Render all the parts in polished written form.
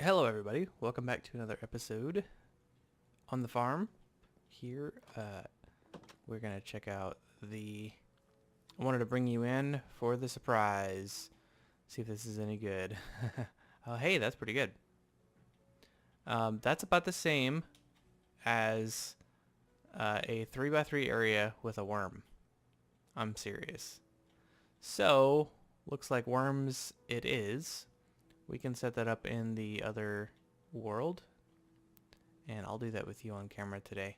Hello everybody, welcome back to another episode on the farm. Here, we're gonna check out I wanted to bring you in for the surprise. See if this is any good. Oh hey, that's pretty good. That's about the same as a 3x3 area with a worm. I'm serious. So, looks like worms it is. We can set that up in the other world, and I'll do that with you on camera today.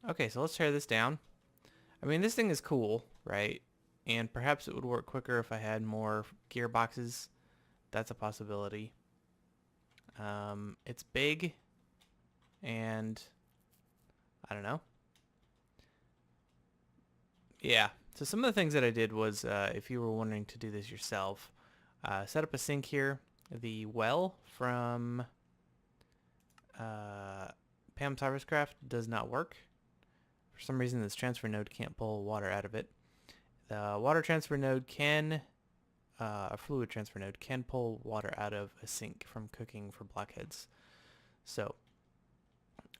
Okay, so let's tear this down. I mean, this thing is cool, right? And perhaps it would work quicker if I had more gearboxes. That's a possibility. It's big, and I don't know. Yeah, so some of the things that I did was, if you were wanting to do this yourself, set up a sink here. The well from Pam's Harvestcraft does not work. For some reason, this transfer node can't pull water out of it. The water transfer node can, a fluid transfer node can pull water out of a sink from cooking for blockheads. So,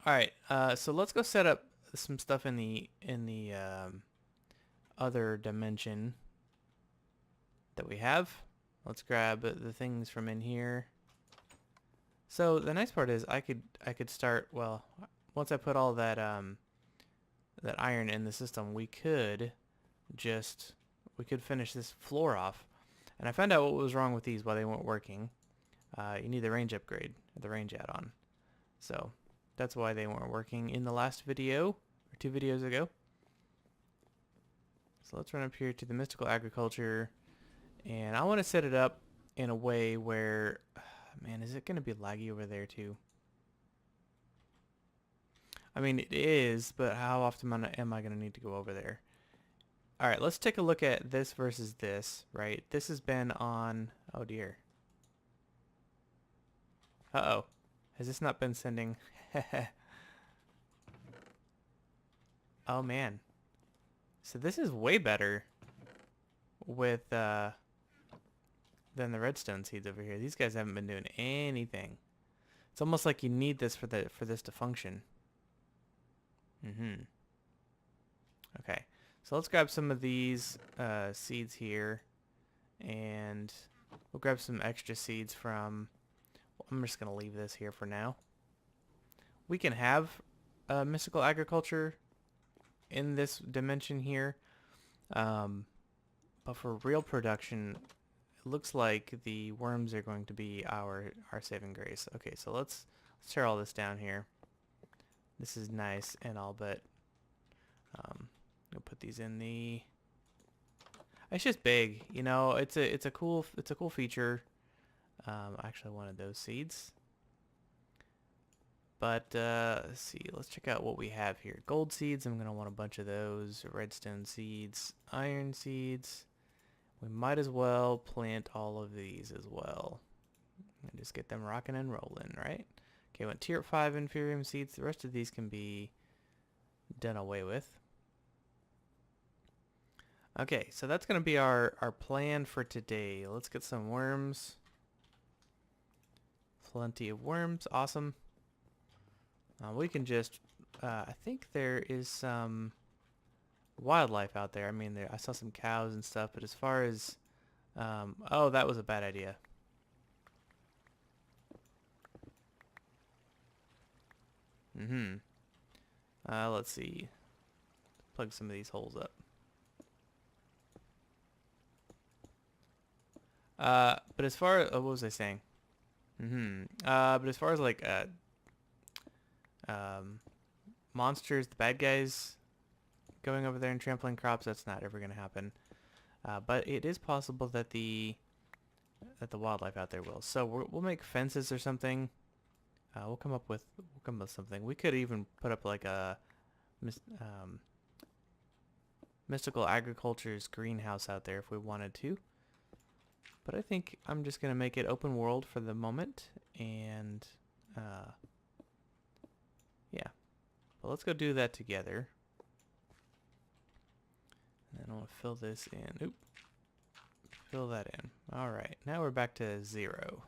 all right, so let's go set up some stuff in the other dimension that we have. Let's grab the things from in here. So the nice part is I could start, well, once I put all that that iron in the system, we could finish this floor off. And I found out what was wrong with these, why they weren't working. You need the range upgrade, the range add-on. So that's why they weren't working in the last video, or 2 videos ago. So let's run up here to the mystical agriculture, and I want to set it up in a way where, man, is it going to be laggy over there too? I mean, it is, but how often am I going to need to go over there? All right, let's take a look at this versus this, right? This has been on, oh dear. Uh-oh. Has this not been sending? Oh man. So this is way better with than the redstone seeds over here. These guys haven't been doing anything. It's almost like you need this for this to function. Okay. So let's grab some of these seeds here, and we'll grab some extra seeds from, well, I'm just going to leave this here for now. We can have mystical agriculture in this dimension here, but for real production, it looks like the worms are going to be our saving grace. Okay, so let's tear all this down here. This is nice and all, but I'll put these in the. It's just big, you know. It's a cool feature. I actually wanted those seeds, but let's see. Let's check out what we have here. Gold seeds. I'm gonna want a bunch of those. Redstone seeds, iron seeds. We might as well plant all of these as well, and just get them rocking and rolling, right? Okay, went tier 5 inferium seeds. The rest of these can be done away with. Okay, so that's going to be our plan for today. Let's get some worms. Plenty of worms. Awesome. We can just, I think there is some wildlife out there. I mean, I saw some cows and stuff, but as far as, oh, that was a bad idea. Let's see. Plug some of these holes up. But as far as, what was I saying? But as far as like, monsters, the bad guys going over there and trampling crops, that's not ever going to happen. But it is possible that the wildlife out there will. So we'll make fences or something. We'll come up with something. We could even put up like a mystical agriculture's greenhouse out there if we wanted to. But I think I'm just going to make it open world for the moment, and yeah. But let's go do that together. And then I want to fill this in. Oop. Fill that in. Alright, now we're back to 0.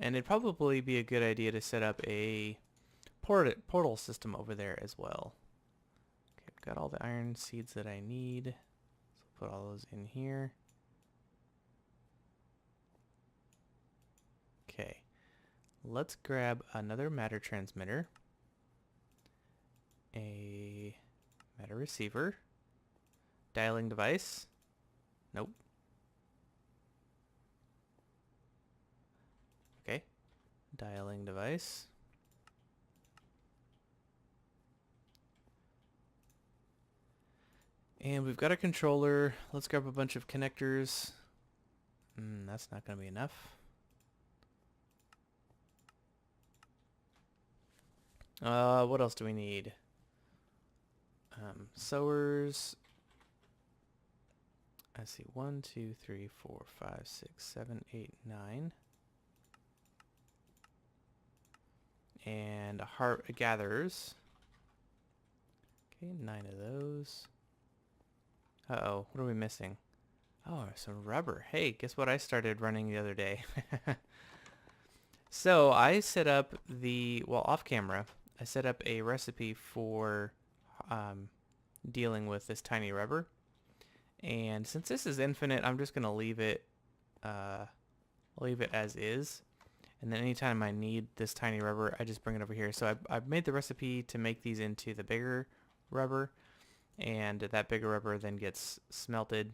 And it'd probably be a good idea to set up a portal system over there as well. Okay, I've got all the iron seeds that I need. So put all those in here. Okay, let's grab another matter transmitter, a matter receiver, dialing device. Nope. Okay, dialing device. And we've got a controller. Let's grab a bunch of connectors. That's not going to be enough. What else do we need? Sewers. I see 1, 2, 3, 4, 5, 6, 7, 8, 9. And gatherers. Okay, 9 of those. Uh-oh, what are we missing? Oh, some rubber. Hey, guess what I started running the other day? So I set up off camera, I set up a recipe for dealing with this tiny rubber. And since this is infinite, I'm just going to leave it as is. And then anytime I need this tiny rubber, I just bring it over here. So I've made the recipe to make these into the bigger rubber. And that bigger rubber then gets smelted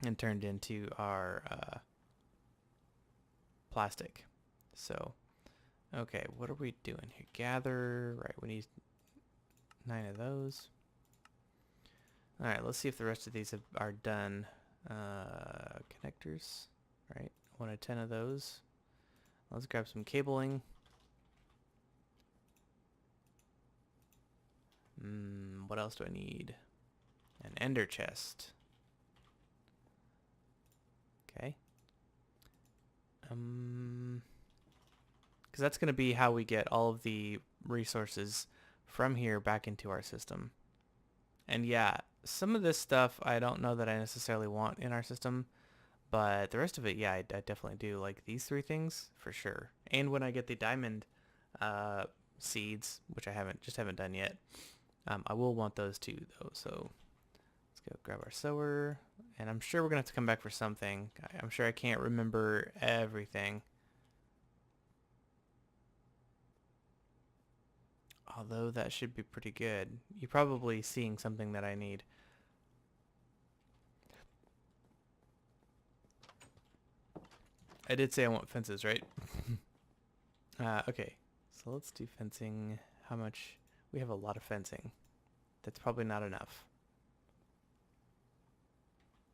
and turned into our plastic. So, okay, what are we doing here? Gather, right, we need 9 of those. Alright, let's see if the rest of these are done. Connectors, right, 1 of 10 of those. Let's grab some cabling. What else do I need? An ender chest. Okay. Because that's going to be how we get all of the resources from here back into our system. And yeah, some of this stuff I don't know that I necessarily want in our system, but the rest of it, yeah, I definitely do. Like these 3 things for sure. And when I get the diamond seeds, which I haven't done yet, I will want those too, though. So let's go grab our sower, and I'm sure we're gonna have to come back for something. I'm sure I can't remember everything. Although that should be pretty good. You're probably seeing something that I need. I did say I want fences, right? Okay, so let's do fencing. How much? We have a lot of fencing. That's probably not enough.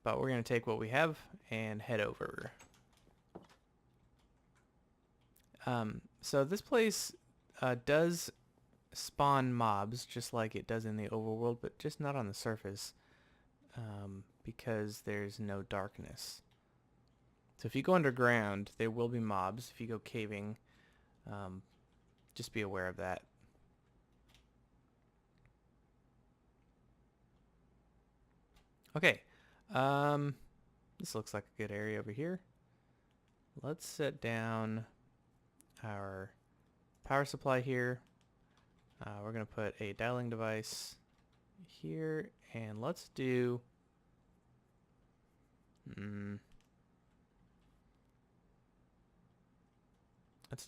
But we're going to take what we have and head over. So this place does spawn mobs just like it does in the overworld, but just not on the surface because there's no darkness. So if you go underground, there will be mobs. If you go caving, just be aware of that. Okay, this looks like a good area over here. Let's set down our power supply here. We're going to put a dialing device here, and let's do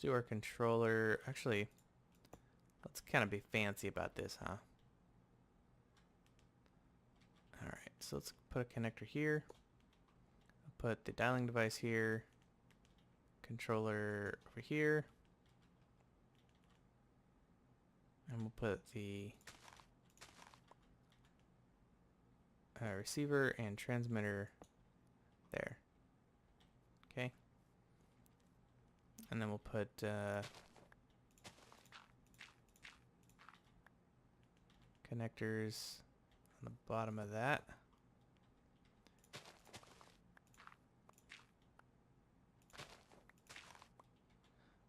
our controller. Actually, let's kind of be fancy about this, huh? Alright, so let's put a connector here. I'll put the dialing device here. Controller over here. And we'll put the receiver and transmitter there. Okay. And then we'll put connectors on the bottom of that.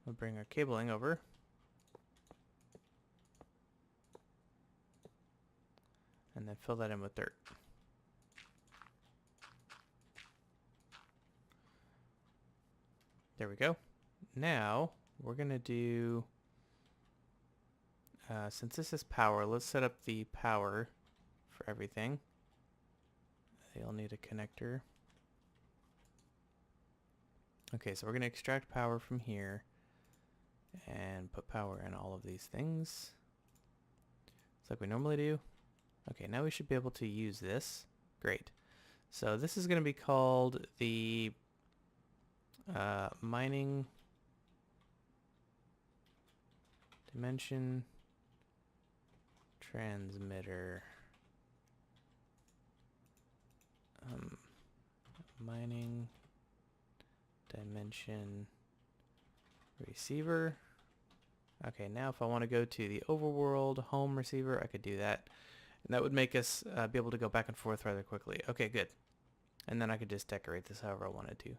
We'll bring our cabling over. And then fill that in with dirt. There we go. now we're going to do, since this is power, let's set up the power for everything. They'll need a connector. Okay, so we're going to extract power from here and put power in all of these things. It's like we normally do. Okay, now we should be able to use this. Great. So this is going to be called the mining dimension transmitter. Mining dimension receiver. Okay, now if I want to go to the overworld home receiver, I could do that. And that would make us be able to go back and forth rather quickly. Okay, good. And then I could just decorate this however I wanted to.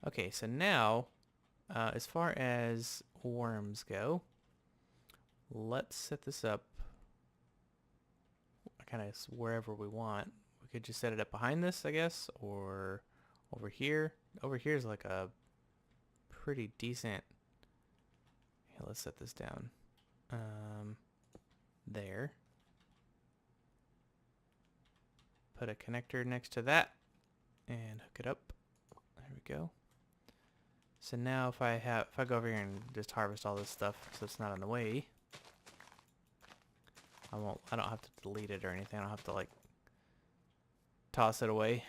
Okay, so now, as far as worms go, let's set this up kind of wherever we want. We could just set it up behind this, I guess, or over here. Over here is like a pretty decent... Here, let's set this down. There. Put a connector next to that and hook it up. There we go. So now if I go over here and just harvest all this stuff so it's not in the way, I don't have to delete it or anything. I don't have to like toss it away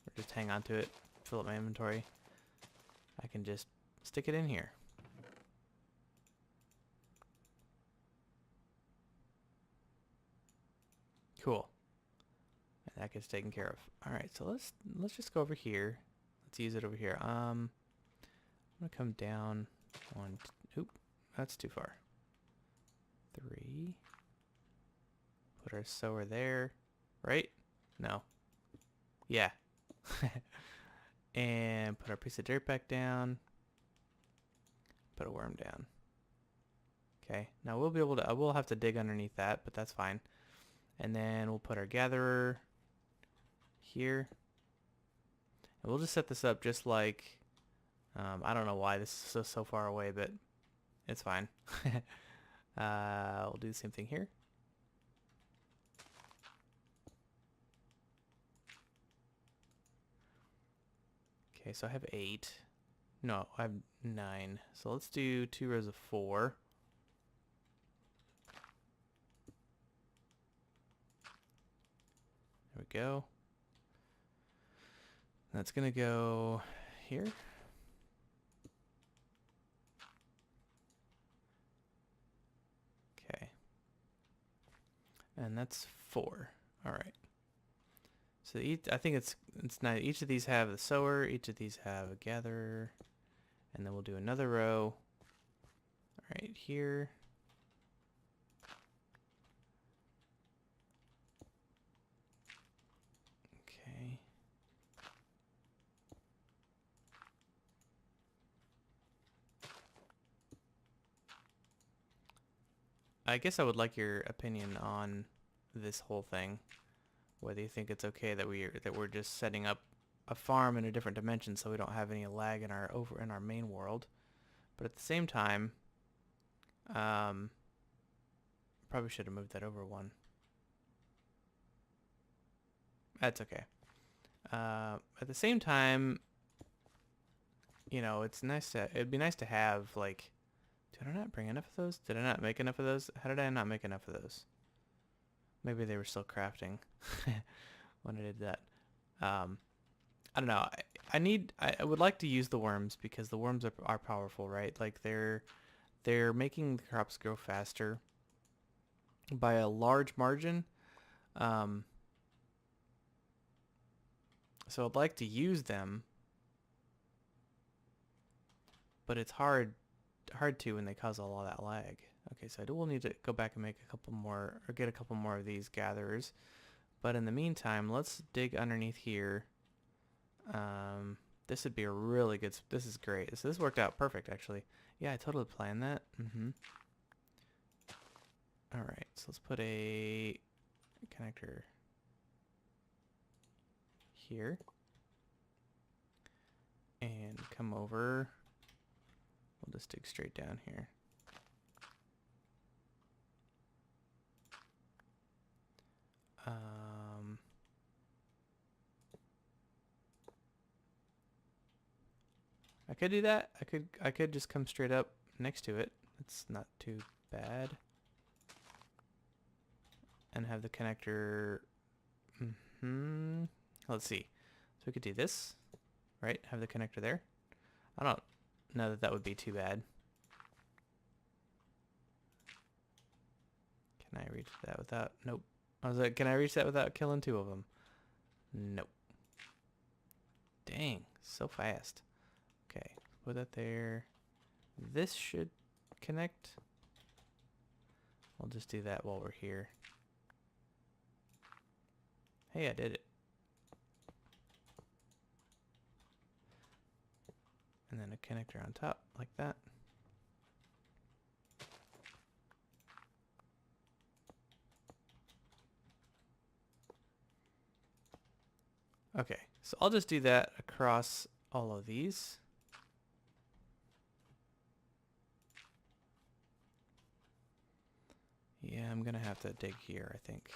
or just hang on to it, fill up my inventory. I can just stick it in here. Cool. And that gets taken care of. Alright, so let's just go over here. Let's use it over here. I'm gonna come down one. Oop, that's too far. 3. Put our sower there, right? No. Yeah. And put our piece of dirt back down. Put a worm down. Okay. Now we'll be able to. I will have to dig underneath that, but that's fine. And then we'll put our gatherer here. And we'll just set this up just like, I don't know why this is so far away, but it's fine. We'll do the same thing here. Okay, so I have 8. No, I have 9. So let's do 2 rows of 4. There we go. That's gonna go here. Okay. And that's 4. All right. So I think it's nice. Each of these have the sower. Each of these have a gatherer. And then we'll do another row right here. Okay. I guess I would like your opinion on this whole thing. Whether you think it's okay that we're just setting up a farm in a different dimension so we don't have any lag in our main world. But at the same time, probably should have moved that over one. That's okay. At the same time, you know, it'd be nice to have, like, did I not bring enough of those? Did I not make enough of those? How did I not make enough of those? Maybe they were still crafting when I did that. I don't know. I would like to use the worms because the worms are powerful, right? Like they're making the crops grow faster by a large margin. So I'd like to use them, but it's hard to when they cause all that lag. Okay, so I will need to go back and make a couple more, or get a couple more of these gatherers. But in the meantime, let's dig underneath here. This would be a really good, this is great. So this worked out perfect, actually. Yeah, I totally planned that. Alright, so let's put a connector here. And come over just dig straight down here. I could do that. I could just come straight up next to it. It's not too bad. And have the connector. Let's see. So we could do this, right? Have the connector there. I don't know that that would be too bad. Can I reach that without? Nope. I was like, can I reach that without killing two of them? Nope. Dang, so fast. Okay, put that there. This should connect. We'll just do that while we're here. Hey, I did it. And then a connector on top, like that. Okay, so I'll just do that across all of these. Yeah, I'm gonna have to dig here, I think.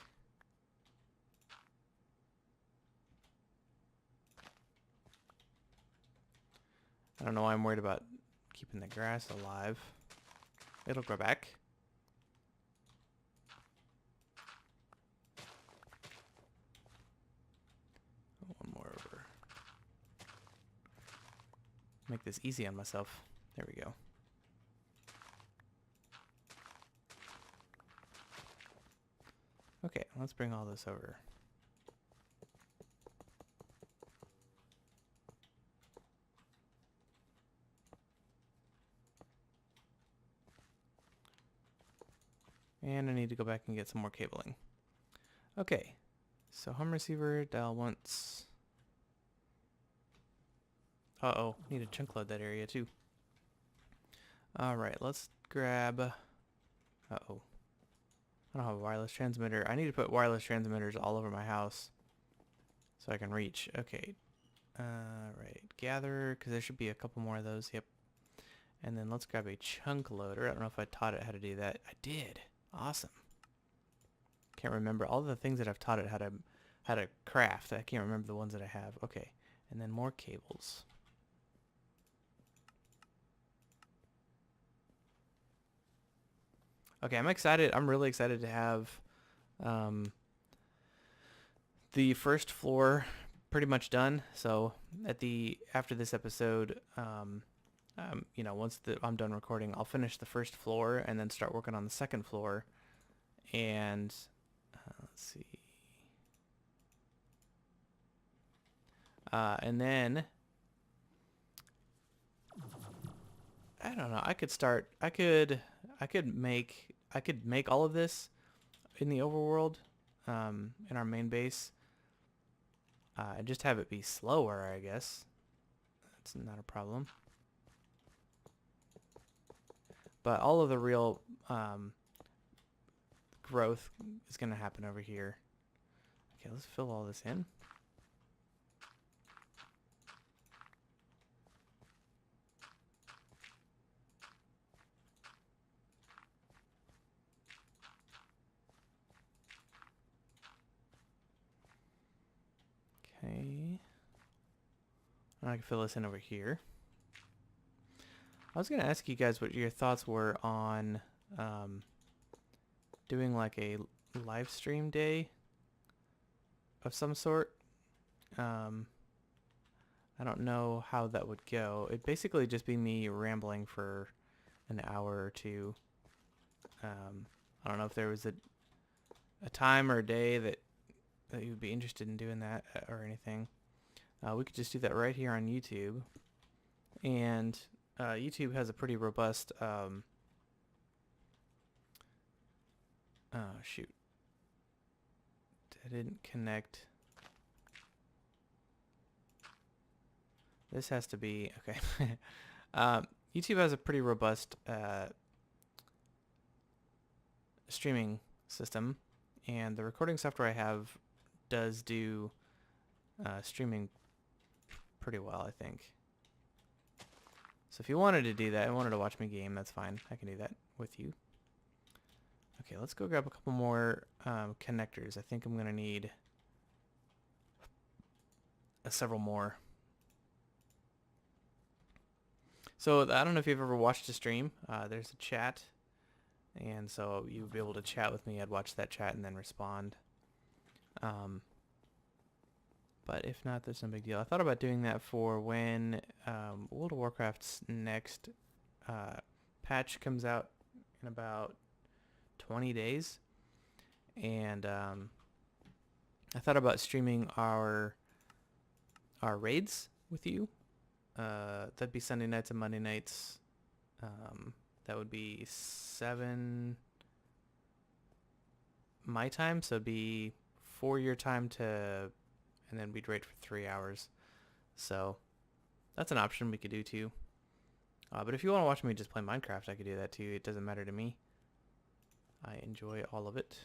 I don't know why I'm worried about keeping the grass alive. It'll grow back. One more over. Make this easy on myself. There we go. Okay, let's bring all this over. And I need to go back and get some more cabling. Okay, so home receiver, dial once. Uh-oh, need to chunk load that area too. Alright, let's grab... Uh-oh. I don't have a wireless transmitter. I need to put wireless transmitters all over my house so I can reach. Okay. Right. Gather, because there should be a couple more of those. Yep. And then let's grab a chunk loader. I don't know if I taught it how to do that. I did. Awesome. Can't remember all the things that I've taught it how to craft. I can't remember the ones that I have. Okay. And then more cables. Okay, I'm excited. I'm really excited to have the first floor pretty much done. So after this episode, you know, once I'm done recording, I'll finish the first floor and then start working on the second floor. And let's see. And then I don't know. I could make all of this in the overworld, in our main base. And just have it be slower, I guess. That's not a problem. But all of the real growth is going to happen over here. Okay, let's fill all this in. Okay. I can fill this in over here. I was going to ask you guys what your thoughts were on doing like a live stream day of some sort. I don't know how that would go. It'd basically just be me rambling for an hour or two. I don't know if there was a time or a day that you would be interested in doing that or anything. We could just do that right here on YouTube. And YouTube has a pretty robust... oh, shoot. I didn't connect. This has to be... Okay. YouTube has a pretty robust streaming system. And the recording software I have does do streaming pretty well, I think. So if you wanted to do that, and wanted to watch me game, that's fine. I can do that with you. Okay, let's go grab a couple more connectors. I think I'm going to need several more. So I don't know if you've ever watched a stream. There's a chat. And so you would be able to chat with me. I'd watch that chat and then respond. But if not, there's no big deal. I thought about doing that for when World of Warcraft's next patch comes out in about 20 days. And I thought about streaming our raids with you. That'd be Sunday nights and Monday nights. That would be 7 my time, so it'd be 4 your time to, and then we'd raid for 3 hours. So that's an option we could do too. But if you want to watch me just play Minecraft, I could do that too. It doesn't matter to me. I enjoy all of it.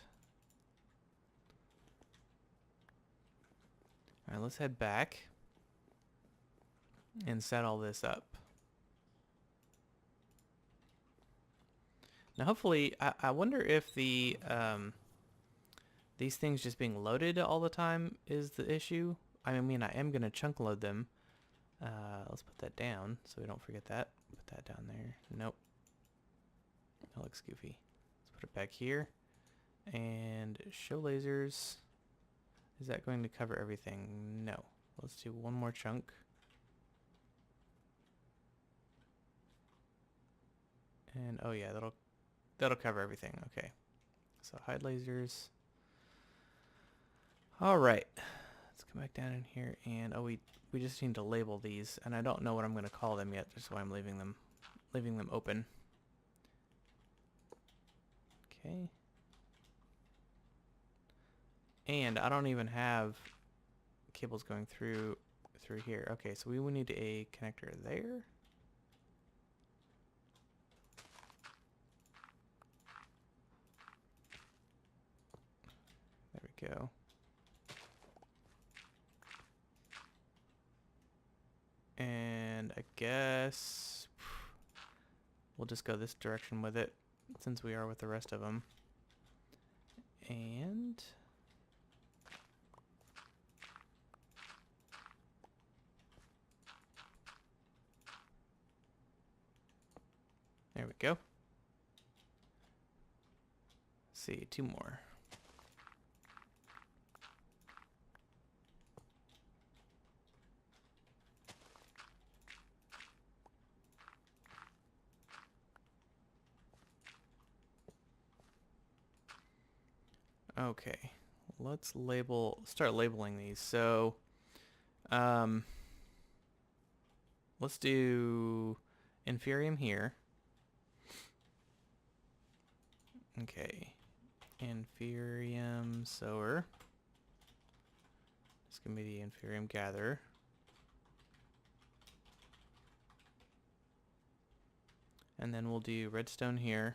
Alright, let's head back and set all this up. Now hopefully, I wonder if the these things just being loaded all the time is the issue. I mean, I am going to chunk load them. Let's put that down so we don't forget that. Put that down there. Nope. That looks goofy. Let's put it back here. And show lasers. Is that going to cover everything? No. Let's do one more chunk. And oh yeah, that'll cover everything. Okay. So hide lasers. All right. Let's come back down in here and we just need to label these, and I don't know what I'm going to call them yet, just why I'm leaving them open. Okay. And I don't even have cables going through here. Okay, so we will need a connector there. There we go. And I guess we'll just go this direction with it, since we are with the rest of them. And there we go. Let's see, 2 more. Okay, let's start labeling these. So, let's do Inferium here. Okay, Inferium Sower. It's gonna be the Inferium Gatherer. And then we'll do Redstone here.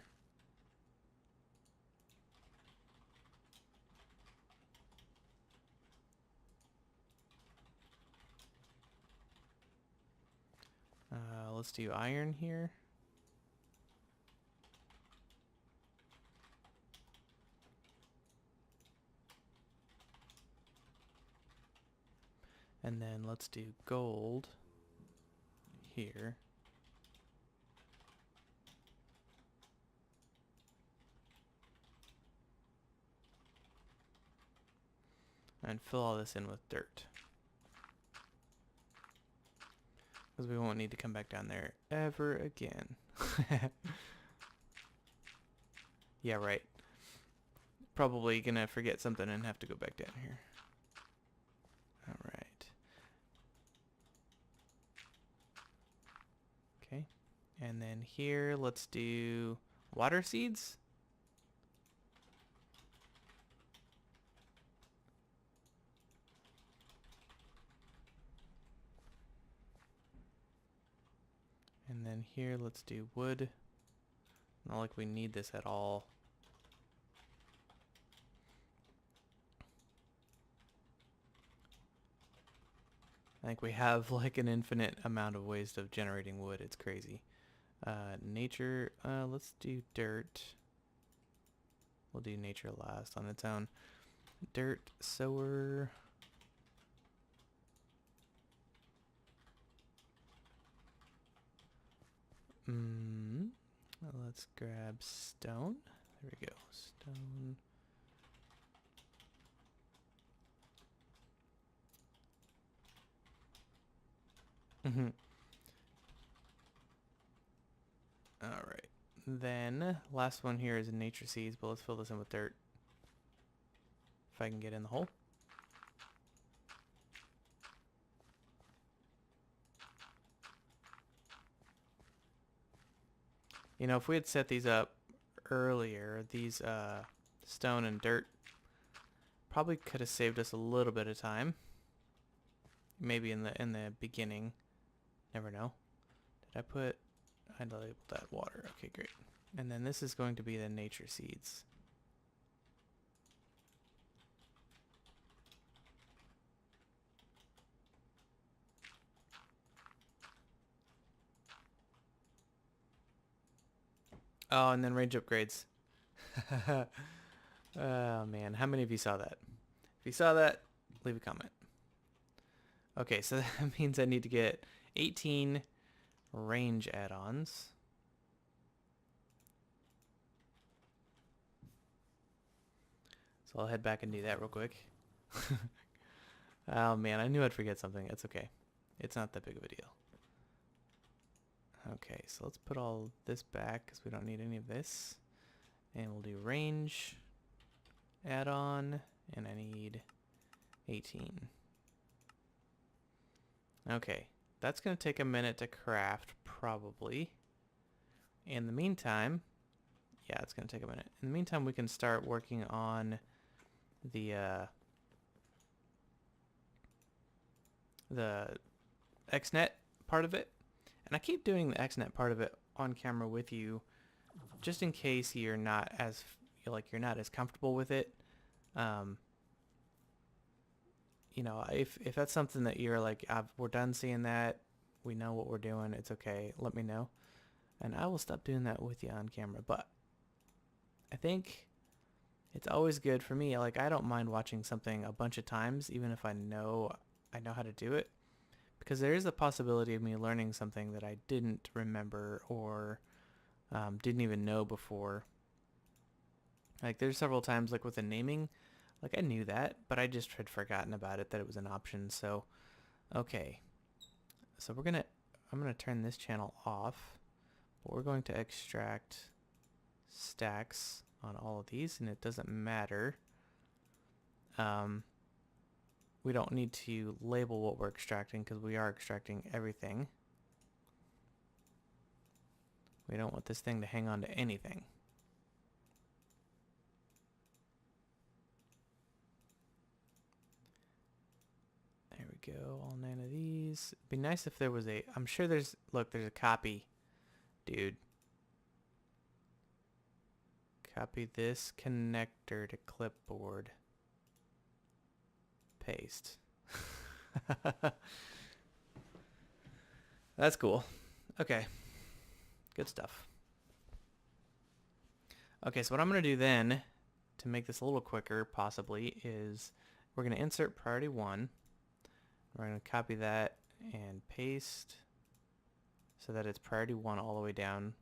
Let's do iron here. And then let's do gold here. And fill all this in with dirt. Because we won't need to come back down there ever again. Yeah, right. Probably gonna forget something and have to go back down here. Alright. Okay. And then here, let's do water seeds. And then here, let's do wood. Not like we need this at all. I think we have like an infinite amount of ways of generating wood. It's crazy. Nature, let's do dirt. We'll do nature last on its own. Dirt, sower. Let's grab stone. There we go. Stone. All right. Then last one here is nature seeds, but let's fill this in with dirt. If I can get in the hole. You know, if we had set these up earlier, these stone and dirt probably could have saved us a little bit of time. Maybe in the beginning. Never know. I labeled that water. Okay, great. And then this is going to be the nature seeds. Oh, and then range upgrades. Oh man, how many of you saw that? If you saw that, leave a comment. Okay, so that means I need to get 18 range add-ons. So I'll head back and do that real quick. Oh man, I knew I'd forget something. It's okay. It's not that big of a deal. Okay, so let's put all this back because we don't need any of this. And we'll do range add-on, and I need 18. Okay, that's going to take a minute to craft, probably. In the meantime, yeah, it's going to take a minute. In the meantime, we can start working on the XNet part of it. And I keep doing the XNet part of it on camera with you, just in case you're not as comfortable with it. You know, if that's something that you're like, we're done seeing that, we know what we're doing, it's okay, let me know, and I will stop doing that with you on camera. But I think it's always good for me. Like, I don't mind watching something a bunch of times, even if I know how to do it, because there is a possibility of me learning something that I didn't remember or didn't even know before. Like, there's several times, like with the naming, like I knew that, but I just had forgotten about it, that it was an option. So, okay. So I'm gonna turn this channel off, but we're going to extract stacks on all of these, and it doesn't matter. We don't need to label what we're extracting because we are extracting everything. We don't want this thing to hang on to anything. There we go, all 9 of these. It'd be nice if there was I'm sure there's a copy, dude. Copy this connector to clipboard. Paste. That's cool. Okay. Good stuff. Okay, so what I'm going to do then, to make this a little quicker, possibly, is we're going to insert priority 1. We're going to copy that and paste so that it's priority 1 all the way down.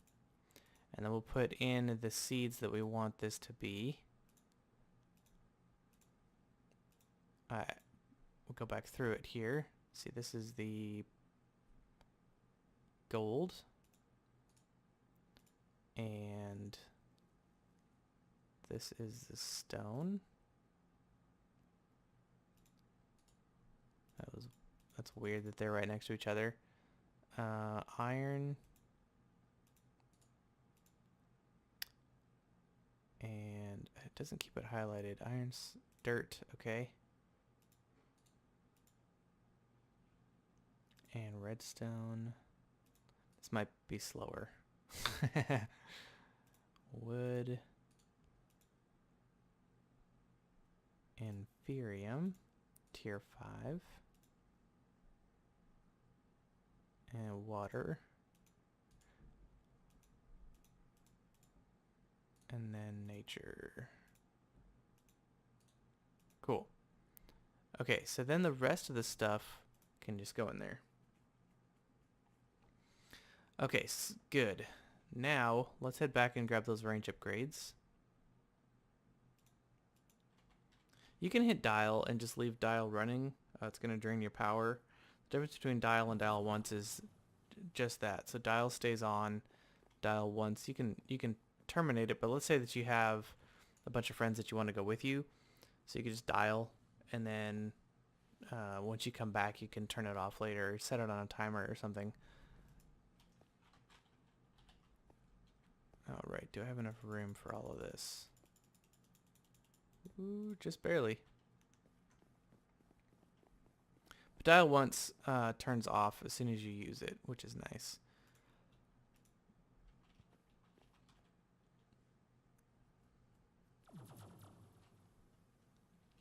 And then we'll put in the seeds that we want this to be. We'll go back through it here. See, this is the gold. And this is the stone. That's weird that they're right next to each other. Iron. And it doesn't keep it highlighted. Iron's dirt, okay. And redstone. This might be slower. Wood. Inferium. Tier 5. And water. And then nature. Cool. Okay, so then the rest of the stuff can just go in there. Okay, good. Now, let's head back and grab those range upgrades. You can hit dial and just leave dial running. It's going to drain your power. The difference between dial and dial once is just that. So dial stays on, dial once. You can terminate it, but let's say that you have a bunch of friends that you want to go with you. So you can just dial, and then once you come back, you can turn it off later, or set it on a timer or something. All right, do I have enough room for all of this? Ooh, just barely. But dial once turns off as soon as you use it, which is nice.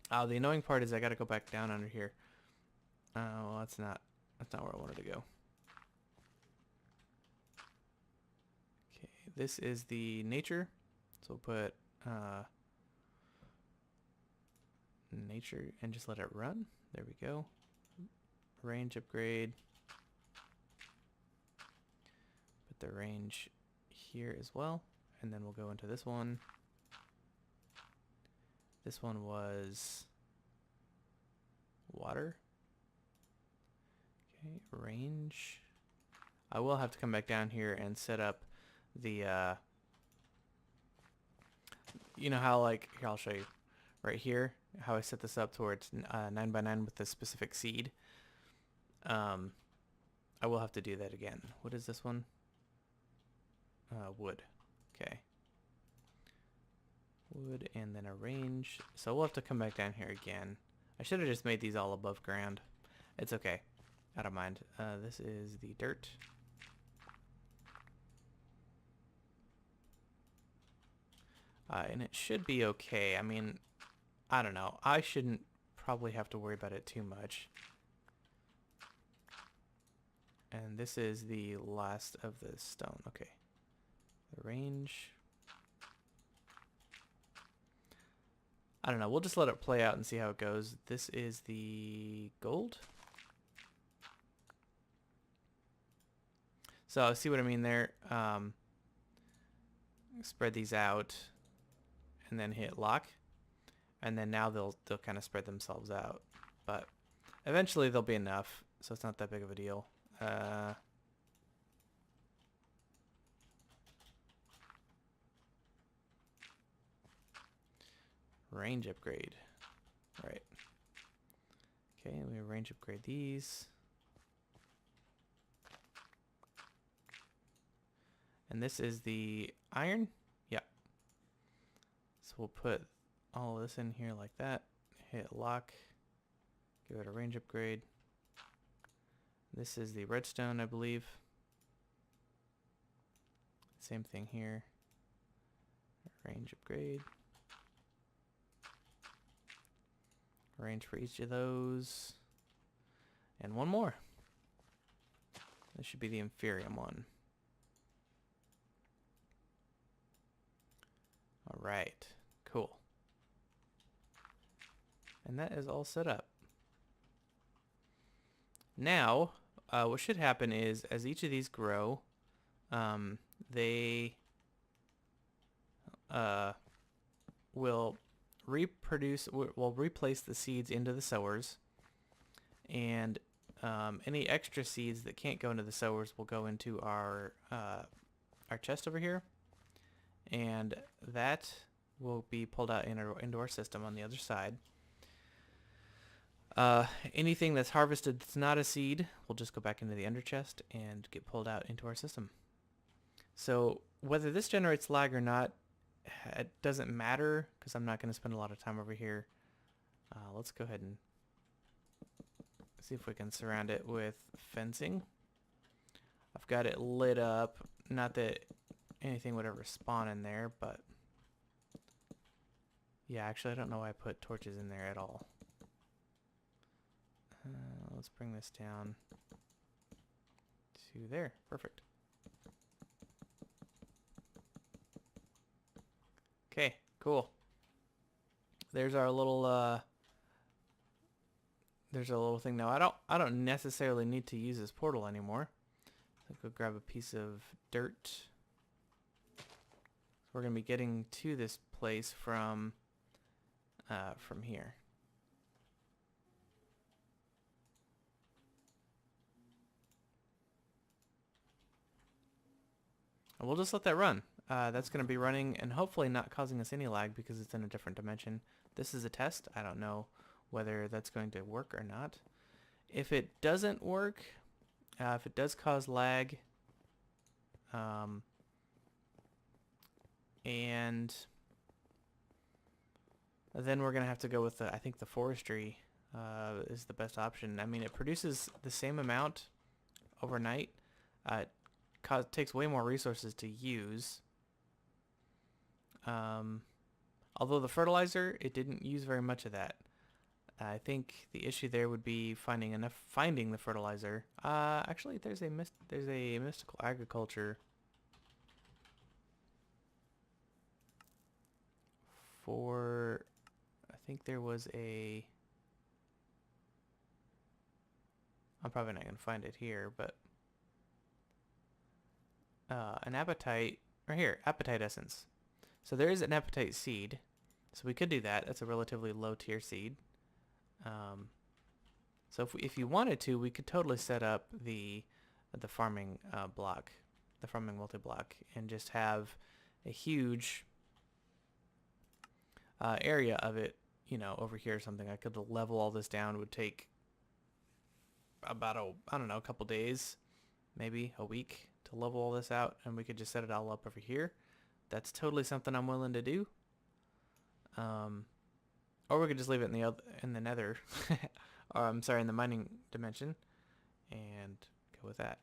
Oh, the annoying part is I gotta go back down under here. Well, that's not where I wanted to go. Okay, this is the nature. So we'll put nature and just let it run. There we go. Range upgrade. Put the range here as well. And then we'll go into this one. This one was water. Okay, range. I will have to come back down here and set up the, you know how, like, here, I'll show you. Right here, how I set this up towards 9x9 with the specific seed. I will have to do that again. What is this one? Wood. Okay. Wood and then a range. So we'll have to come back down here again. I should have just made these all above ground. It's okay. I don't mind. This is the dirt. And it should be okay. I mean, I don't know. I shouldn't probably have to worry about it too much. And this is the last of the stone. Okay. The range. I don't know. We'll just let it play out and see how it goes. This is the gold. So see what I mean there? Spread these out and then hit lock. And then now they'll kind of spread themselves out. But eventually they'll be enough, so it's not that big of a deal. Range upgrade. Right. Okay, we range upgrade these. And this is the iron? Yeah. So we'll put all of this in here like that. Hit lock. Give it a range upgrade. This is the redstone, I believe. Same thing here. Range upgrade. Range for each of those. And one more. This should be the Inferium one. Alright, cool. And that is all set up. Now, what should happen is, as each of these grow, they will reproduce, will replace the seeds into the sowers, and any extra seeds that can't go into the sowers will go into our chest over here, and that will be pulled out into our system on the other side. Anything that's harvested that's not a seed will just go back into the ender chest and get pulled out into our system. So whether this generates lag or not, it doesn't matter, because I'm not going to spend a lot of time over here. Let's go ahead and see if we can surround it with fencing. I've got it lit up. Not that anything would ever spawn in there, but yeah, actually I don't know why I put torches in there at all. Let's bring this down to there. Perfect. Okay, cool. There's our little thing now. I don't necessarily need to use this portal anymore. So go grab a piece of dirt. So we're gonna be getting to this place from here. And we'll just let that run. That's going to be running and hopefully not causing us any lag because it's in a different dimension. This is a test. I don't know whether that's going to work or not. If it doesn't work, if it does cause lag, and then we're going to have to go with I think the forestry is the best option. I mean, it produces the same amount overnight. It takes way more resources to use. Although the fertilizer, it didn't use very much of that. I think the issue there would be finding the fertilizer. Actually, there's a mystical agriculture for. I think there was a. I'm probably not gonna find it here, but an apatite right here, apatite essence. So there is an apatite seed, so we could do that. That's a relatively low tier seed. So if you wanted to, we could totally set up the farming block, the farming multi-block, and just have a huge area of it, you know, over here or something. I could level all this down. It would take about I don't know, a couple days, maybe a week to level all this out, and we could just set it all up over here. That's totally something I'm willing to do. Or we could just leave it in the nether, or I'm sorry, in the mining dimension, and go with that.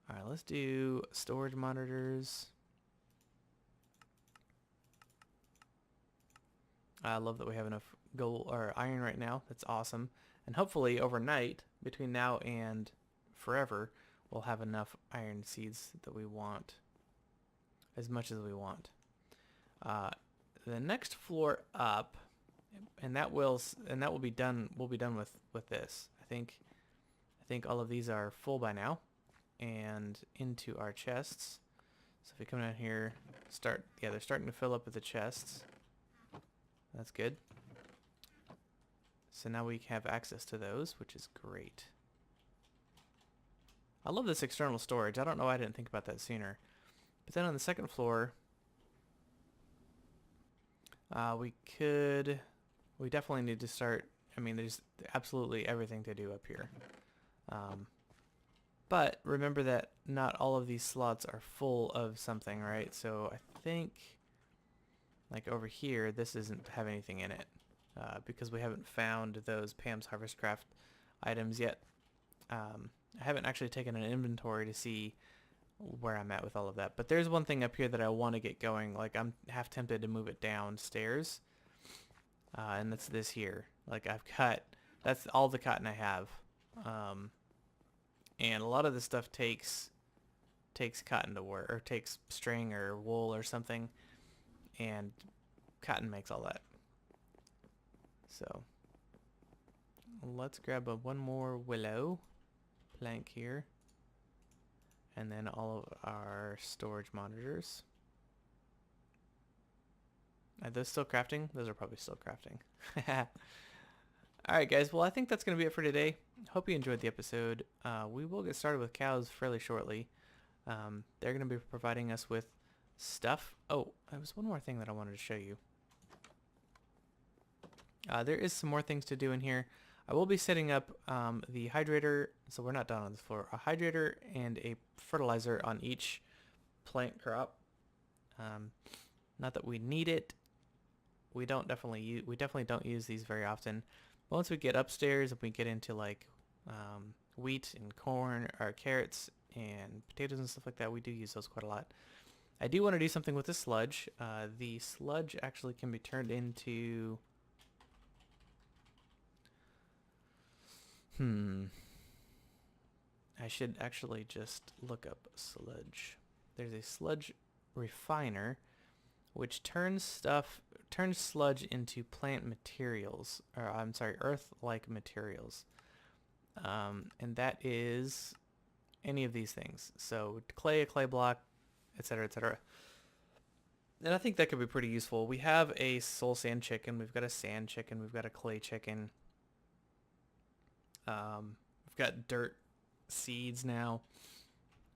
All right, let's do storage monitors. I love that we have enough gold or iron right now. That's awesome. And hopefully overnight, between now and forever, we'll have enough iron seeds that we want, as much as we want. The next floor up, and that will be done. We'll be done with this. I think all of these are full by now, and into our chests. So if we come down here, they're starting to fill up with the chests. That's good. So now we have access to those, which is great. I love this external storage. I don't know why I didn't think about that sooner. But then on the second floor, we definitely need to start. I mean, there's absolutely everything to do up here. But remember that not all of these slots are full of something, right? So I think, like over here, this doesn't have anything in it because we haven't found those Pam's Harvest Craft items yet. I haven't actually taken an inventory to see where I'm at with all of that. But there's one thing up here that I want to get going. Like, I'm half tempted to move it downstairs. And that's this here. Like, that's all the cotton I have. And a lot of this stuff takes cotton to work, or takes string or wool or something. And cotton makes all that. So let's grab one more willow plank here, and then all of our storage monitors. Are those still crafting? Those are probably still crafting. Alright guys, well I think that's going to be it for today. Hope you enjoyed the episode. We will get started with cows fairly shortly. They're going to be providing us with stuff. Oh, there was one more thing that I wanted to show you. There is some more things to do in here. I will be setting up the hydrator, so we're not done on this floor. A hydrator and a fertilizer on each plant crop. Not that we need it. We definitely don't use these very often. But once we get upstairs, if we get into like wheat and corn or carrots and potatoes and stuff like that, we do use those quite a lot. I do want to do something with the sludge. The sludge actually can be turned into... I I should actually just look up sludge. There's a sludge refiner, which turns sludge into plant materials, or I'm sorry, earth-like materials. And that is any of these things. So clay, a clay block, etc., etc. And I think that could be pretty useful. We have a soul sand chicken, we've got a sand chicken, we've got a clay chicken. We've got dirt seeds now.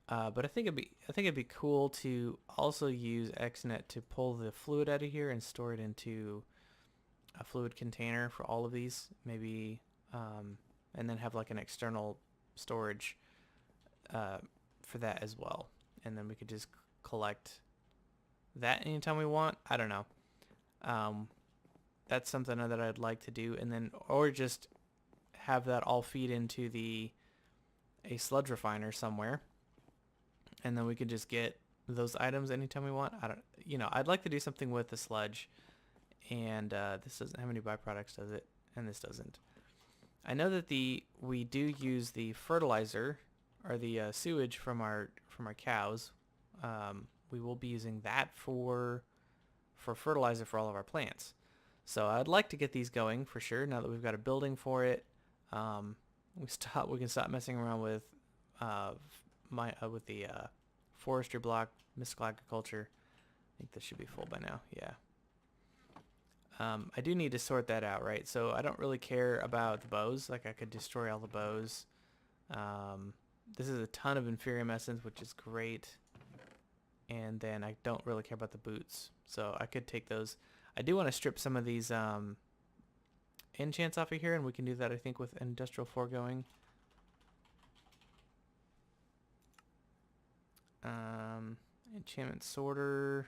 But I think it'd be cool to also use XNet to pull the fluid out of here and store it into a fluid container for all of these, maybe, and then have like an external storage for that as well. And then we could just collect that anytime we want. I don't know. That's something that I'd like to do, and then or just have that all feed into a sludge refiner somewhere, and then we could just get those items anytime we want. I'd like to do something with the sludge, and this doesn't have any byproducts, does it? And this doesn't. I know that we do use the fertilizer or the sewage from our cows. We will be using that for fertilizer for all of our plants. So I'd like to get these going for sure. Now that we've got a building for it, we can stop messing around with the forestry block, mystical agriculture. I think this should be full by now. Yeah. I do need to sort that out, right? So I don't really care about the bows. Like, I could destroy all the bows. This is a ton of Inferium Essence, which is great. And then I don't really care about the boots. So I could take those. I do want to strip some of these enchants off of here, and we can do that, I think, with Industrial Foregoing. Enchantment Sorter.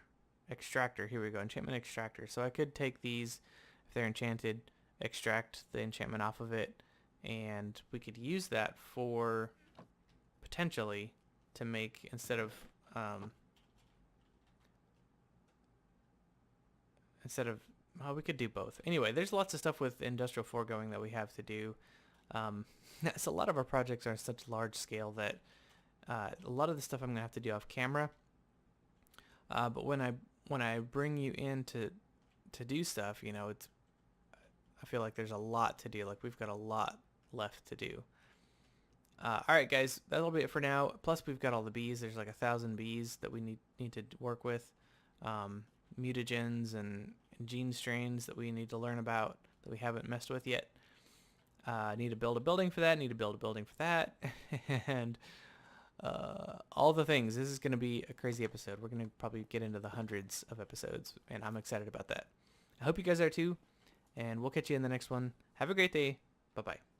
Extractor. Here we go. Enchantment Extractor. So I could take these, if they're enchanted, extract the enchantment off of it, and we could use that for potentially to make, instead of well, we could do both. Anyway, there's lots of stuff with Industrial Foregoing that we have to do. So a lot of our projects are such large scale that a lot of the stuff I'm gonna have to do off camera. But when I bring you in to do stuff, I feel like there's a lot to do. Like, we've got a lot left to do. All right, guys, that'll be it for now. Plus, we've got all the bees. There's like 1,000 bees that we need to work with. Mutagens and gene strains that we need to learn about that we haven't messed with yet. Need to build a building for that. Need to build a building for that. And all the things. This is going to be a crazy episode. We're going to probably get into the hundreds of episodes, and I'm excited about that. I hope you guys are too, and we'll catch you in the next one. Have a great day. Bye-bye.